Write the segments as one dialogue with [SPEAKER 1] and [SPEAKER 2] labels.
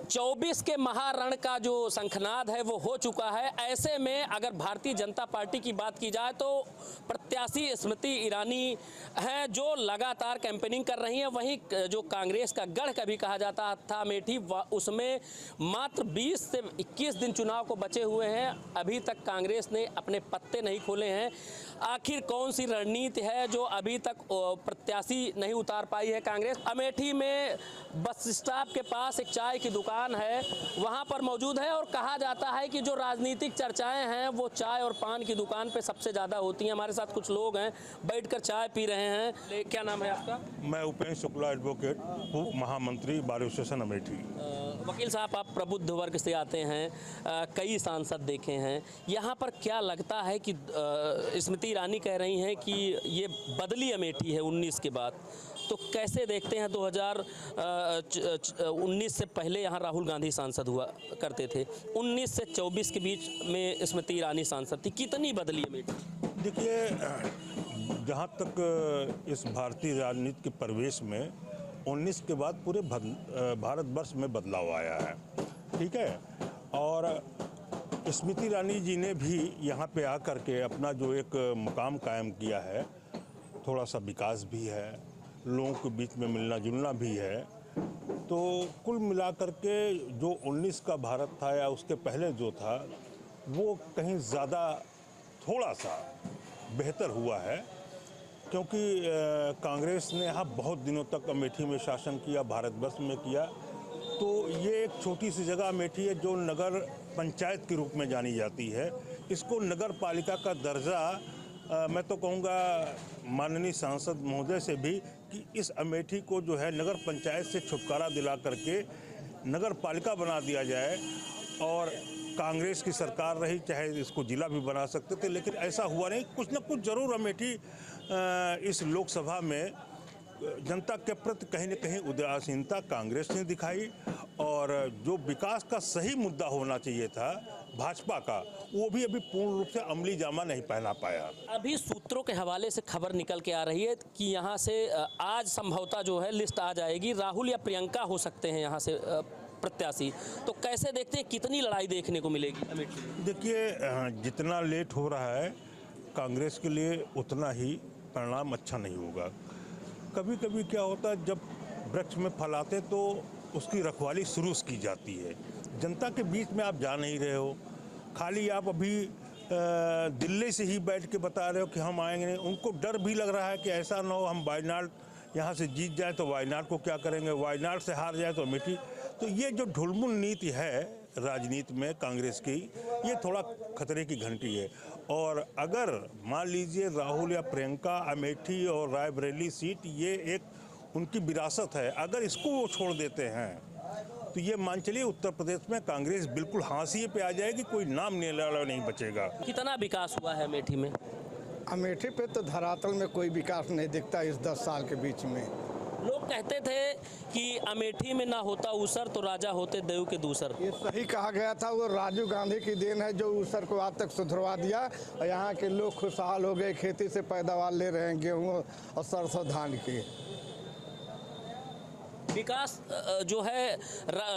[SPEAKER 1] 24 के महारण का जो शंखनाद है वो हो चुका है। ऐसे में अगर भारतीय जनता पार्टी की बात की जाए तो प्रत्याशी स्मृति ईरानी हैं जो लगातार कैंपेनिंग कर रही हैं। वहीं जो कांग्रेस का गढ़ कभी कहा जाता था अमेठी, उसमें मात्र 20 से 21 दिन चुनाव को बचे हुए हैं। अभी तक कांग्रेस ने अपने पत्ते नहीं खोले हैं। आखिर कौन सी रणनीति है जो अभी तक प्रत्याशी नहीं उतार पाई है कांग्रेस? अमेठी में बस स्टॉप के पास एक चाय की दुकान है, वहां पर मौजूद है और कहा जाता है कि जो राजनीतिक चर्चाएं हैं वो चाय और पान की दुकान पे सबसे ज़्यादा होती हैं। हमारे साथ कुछ लोग हैं, बैठकर चाय पी रहे हैं। क्या नाम है आपका?
[SPEAKER 2] मैं उपेंद्र शुक्ला, एडवोकेट, उप महामंत्री बार एसोसिएशन अमेठी।
[SPEAKER 1] वकील साहब, आप प्रबुद्ध वर्ग से आते हैं, कई सांसद देखे हैं। यहाँ पर क्या लगता है कि स्मृति ईरानी कह रही हैं कि ये बदली अमेठी है 19 के बाद, तो कैसे देखते हैं? 2019 से पहले यहाँ राहुल गांधी सांसद हुआ करते थे, 19 से 24 के बीच में स्मृति ईरानी सांसद थी। कितनी बदली अमेठी?
[SPEAKER 2] देखिए, जहाँ तक इस भारतीय राजनीति के प्रवेश में 19 के बाद पूरे भारतवर्ष में बदलाव आया है, ठीक है। और स्मृति ईरानी जी ने भी यहाँ पे आकर के अपना जो एक मुकाम कायम किया है, थोड़ा सा विकास भी है, लोगों के बीच में मिलना जुलना भी है। तो कुल मिलाकर के जो 19 का भारत था या उसके पहले जो था वो कहीं ज़्यादा थोड़ा सा बेहतर हुआ है, क्योंकि कांग्रेस ने यहाँ बहुत दिनों तक अमेठी में शासन किया, भारतवर्ष में किया। तो ये एक छोटी सी जगह अमेठी है जो नगर पंचायत के रूप में जानी जाती है। इसको नगर पालिका का दर्जा मैं तो कहूँगा माननीय सांसद महोदय से भी कि इस अमेठी को जो है नगर पंचायत से छुटकारा दिला करके नगर पालिका बना दिया जाए। और कांग्रेस की सरकार रही, चाहे इसको जिला भी बना सकते थे, लेकिन ऐसा हुआ नहीं। कुछ न कुछ ज़रूर अमेठी इस लोकसभा में जनता के प्रति कहीं न कहीं उदासीनता कांग्रेस ने दिखाई, और जो विकास का सही मुद्दा होना चाहिए था भाजपा का, वो भी अभी पूर्ण रूप से अमली जामा नहीं पहना पाया।
[SPEAKER 1] अभी सूत्रों के हवाले से खबर निकल के आ रही है कि यहाँ से आज संभवतः जो है लिस्ट आ जाएगी, राहुल या प्रियंका हो सकते हैं यहाँ से प्रत्याशी। तो कैसे देखते हैं, कितनी लड़ाई देखने को मिलेगी अमेठी?
[SPEAKER 2] देखिए, जितना लेट हो रहा है कांग्रेस के लिए उतना ही परिणाम अच्छा नहीं होगा। कभी कभी क्या होता है, जब वृक्ष में फल आते तो उसकी रखवाली शुरू की जाती है। जनता के बीच में आप जा नहीं रहे हो, खाली आप अभी दिल्ली से ही बैठ के बता रहे हो कि हम आएंगे नहीं। उनको डर भी लग रहा है कि ऐसा ना हो हम वायनाड यहाँ से जीत जाए तो वायनाड को क्या करेंगे, वायनाड से हार जाए तो अमेठी। तो ये जो ढुलमुल नीति है राजनीति में कांग्रेस की, ये थोड़ा खतरे की घंटी है। और अगर मान लीजिए राहुल या प्रियंका अमेठी और रायबरेली सीट, ये एक उनकी विरासत है, अगर इसको वो छोड़ देते हैं तो ये मान चलिए उत्तर प्रदेश में कांग्रेस बिल्कुल हाशिए पे आ जाएगी, कोई नाम लेने नहीं बचेगा।
[SPEAKER 1] कितना विकास हुआ है अमेठी में?
[SPEAKER 3] अमेठी पे तो धरातल में कोई विकास नहीं दिखता इस 10 साल के बीच में।
[SPEAKER 1] लोग कहते थे कि अमेठी में ना होता ऊसर तो राजा होते देव के दूसर।
[SPEAKER 3] ये सही कहा गया था, वो राजीव गांधी की देन है जो ऊसर को आज तक सुधरवा दिया और यहाँ के लोग खुशहाल हो गए, खेती से पैदावार ले रहे हैं, गेहूँ और सरसों धान की।
[SPEAKER 1] विकास जो है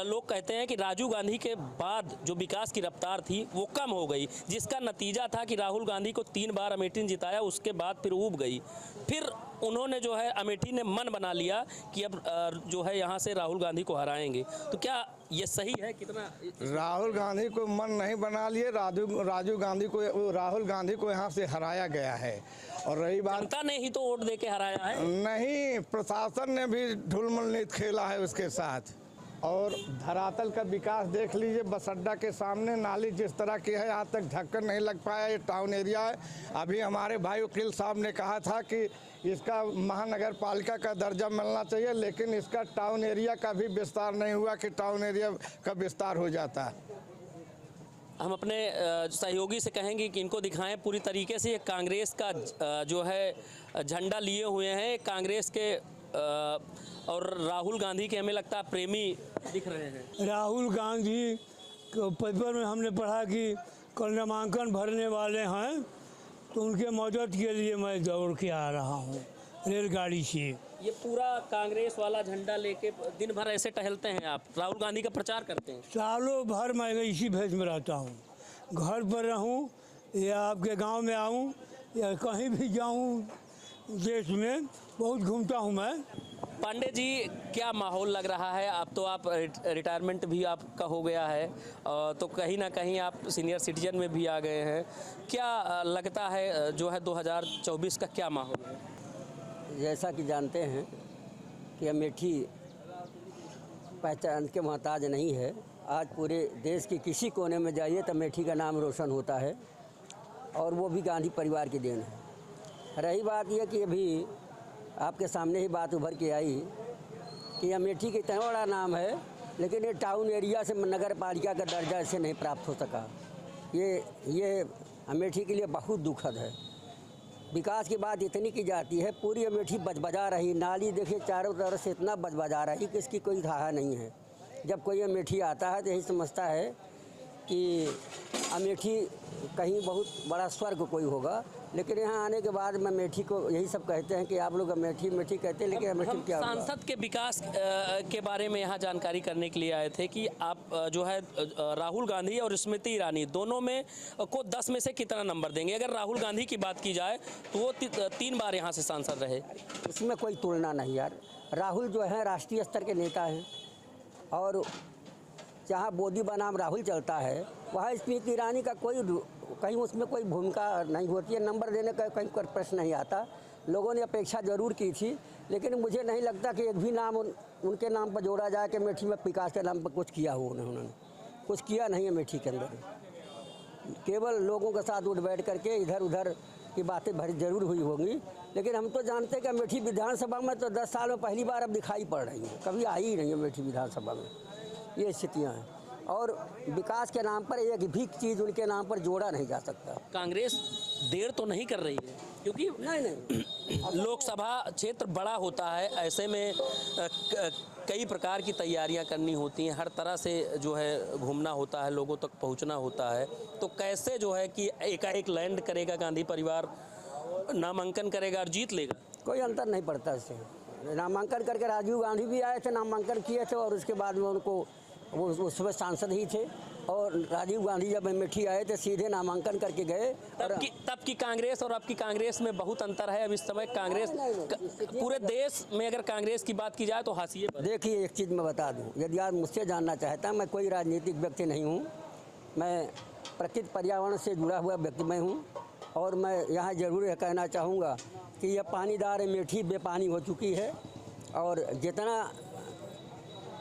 [SPEAKER 1] लोग कहते हैं कि राजीव गांधी के बाद जो विकास की रफ्तार थी वो कम हो गई, जिसका नतीजा था कि राहुल गांधी को 3 बार अमेठी ने जिताया, उसके बाद फिर ऊब गई। फिर उन्होंने जो है अमेठी ने मन बना लिया कि अब जो है यहाँ से राहुल गांधी को हराएंगे। तो क्या ये सही है? कितना
[SPEAKER 3] राहुल गांधी को मन नहीं बना लिए, राहुल गांधी को यहाँ से हराया गया है। और रही बात,
[SPEAKER 1] जनता ने ही तो वोट दे के हराया है।
[SPEAKER 3] नहीं, प्रशासन ने भी ढुलमुल नीति खेला है उसके साथ। और धरातल का विकास देख लीजिए, बस अड्डा के सामने नाली जिस तरह की है, आज तक ढक्कन नहीं लग पाया। ये टाउन एरिया है। अभी हमारे भाई वकील साहब ने कहा था कि इसका महानगर पालिका का दर्जा मिलना चाहिए, लेकिन इसका टाउन एरिया का भी विस्तार नहीं हुआ कि टाउन एरिया का विस्तार हो जाता है।
[SPEAKER 1] हम अपने सहयोगी से कहेंगे कि इनको दिखाएं पूरी तरीके से। ये कांग्रेस का जो है झंडा लिए हुए हैं, कांग्रेस के और राहुल गांधी के हमें लगता है प्रेमी दिख रहे हैं।
[SPEAKER 4] राहुल गांधी पेपर में हमने पढ़ा कि कल नामांकन भरने वाले हैं, तो उनके मदद के लिए मैं दौड़ के आ रहा हूँ रेलगाड़ी से।
[SPEAKER 1] ये पूरा कांग्रेस वाला झंडा लेके दिन भर ऐसे टहलते हैं आप, राहुल गांधी का प्रचार करते हैं?
[SPEAKER 4] सालों भर मैं इसी भेष में रहता हूँ, घर पर रहूँ या आपके गांव में आऊँ या कहीं भी जाऊँ देश में, बहुत घूमता हूँ मैं।
[SPEAKER 1] पांडे जी, क्या माहौल लग रहा है? अब तो आप रिटायरमेंट भी आपका हो गया है, तो कहीं ना कहीं आप सीनियर सिटीजन में भी आ गए हैं। क्या लगता है जो है 2024 का क्या माहौल है?
[SPEAKER 5] जैसा कि जानते हैं कि अमेठी पहचान के मोहताज नहीं है। आज पूरे देश के किसी कोने में जाइए तो अमेठी का नाम रोशन होता है, और वो भी गांधी परिवार की देन है। रही बात यह कि अभी आपके सामने ही बात उभर के आई कि अमेठी का इतना बड़ा नाम है, लेकिन ये टाउन एरिया से नगर पालिका का दर्जा इसे नहीं प्राप्त हो सका। ये अमेठी के लिए बहुत दुखद है। विकास की बात इतनी की जाती है, पूरी अमेठी बजबजा रही, नाली देखिए चारों तरफ से इतना बजबजा रही कि इसकी कोई थाह नहीं है। जब कोई अमेठी आता है तो यही समझता है कि अमेठी कहीं बहुत बड़ा स्वर्ग कोई होगा, लेकिन यहाँ आने के बाद मैं अमेठी को यही सब कहते हैं कि आप लोग अमेठी कहते हैं, लेकिन अमेठी क्या होगा?
[SPEAKER 1] सांसद के विकास के बारे में यहाँ जानकारी करने के लिए आए थे कि आप जो है राहुल गांधी और स्मृति ईरानी दोनों में को 10 में से कितना नंबर देंगे? अगर राहुल गांधी की बात की जाए तो वो 3 बार यहाँ से सांसद रहे।
[SPEAKER 5] इसमें कोई तुलना नहीं यार। राहुल जो है राष्ट्रीय स्तर के नेता हैं, और जहाँ बोधी बनाम राहुल चलता है वहाँ स्मृति ईरानी का कहीं उसमें कोई भूमिका नहीं होती है। नंबर देने का कहीं कोई प्रश्न नहीं आता। लोगों ने अपेक्षा ज़रूर की थी, लेकिन मुझे नहीं लगता कि एक भी नाम उनके नाम पर जोड़ा जाए कि अमेठी में विकास के नाम पर कुछ किया हो। उन्होंने कुछ किया नहीं अमेठी के अंदर। केवल लोगों के साथ उठ बैठ करके इधर उधर की बातें भरी जरूर हुई होंगी, लेकिन हम तो जानते हैं कि अमेठी विधानसभा में तो 10 साल में पहली बार अब दिखाई पड़ रही हैं। कभी आई ही नहीं अमेठी विधानसभा में। ये स्थितियाँ हैं, और विकास के नाम पर एक भी चीज़ उनके नाम पर जोड़ा नहीं जा सकता।
[SPEAKER 1] कांग्रेस देर तो नहीं कर रही है, क्योंकि
[SPEAKER 5] नहीं
[SPEAKER 1] लोकसभा क्षेत्र बड़ा होता है, ऐसे में कई प्रकार की तैयारियां करनी होती हैं, हर तरह से जो है घूमना होता है, लोगों तक पहुंचना होता है। तो कैसे जो है कि एकाएक लैंड करेगा गांधी परिवार, नामांकन करेगा और जीत लेगा?
[SPEAKER 5] कोई अंतर नहीं पड़ता इससे। नामांकन करके राजीव गांधी भी आए थे, नामांकन किए थे, और उसके बाद में उनको वो उसमें सांसद ही थे, और राजीव गांधी जब अमेठी आए थे सीधे नामांकन करके गए।
[SPEAKER 1] तब की कांग्रेस और अब की कांग्रेस में बहुत अंतर है। अब इस समय कांग्रेस पूरे देश में अगर कांग्रेस की बात की जाए तो हाशिए पर।
[SPEAKER 5] देखिए, एक चीज़ मैं बता दूं, यदि आप मुझसे जानना चाहता, मैं कोई राजनीतिक व्यक्ति नहीं हूं। मैं प्रकृति पर्यावरण से जुड़ा हुआ व्यक्ति मैं हूं, और मैं यहाँ ज़रूर यह कहना चाहूँगा कि यह पानीदार अमेठी बेपानी हो चुकी है, और जितना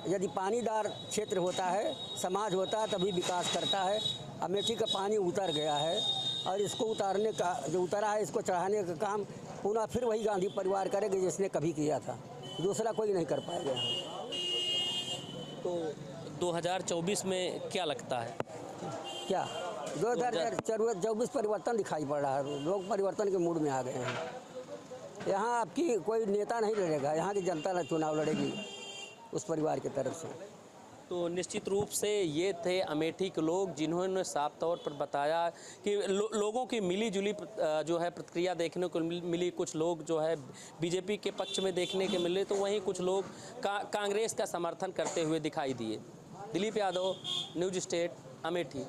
[SPEAKER 5] यदि पानीदार क्षेत्र होता है, समाज होता है, तभी विकास करता है। अमेठी का पानी उतर गया है, और इसको उतारने का जो उतरा है, इसको चढ़ाने का काम पुनः फिर वही गांधी परिवार करेगा जिसने कभी किया था। दूसरा कोई नहीं कर पाएगा।
[SPEAKER 1] तो 2024 में क्या लगता है?
[SPEAKER 5] क्या 2024 परिवर्तन दिखाई पड़ रहा है। लोग परिवर्तन के मूड में आ गए हैं। यहाँ आपकी कोई नेता नहीं लड़ेगा, यहाँ की जनता चुनाव लड़ेगी उस परिवार की तरफ से।
[SPEAKER 1] तो निश्चित रूप से ये थे अमेठी के लोग, जिन्होंने साफ तौर पर बताया कि लोगों की मिली जुली जो है प्रतिक्रिया देखने को मिली। कुछ लोग जो है बीजेपी के पक्ष में देखने के मिले, तो वहीं कुछ लोग कांग्रेस का समर्थन करते हुए दिखाई दिए। Dilip Yadav, news state, Amethi.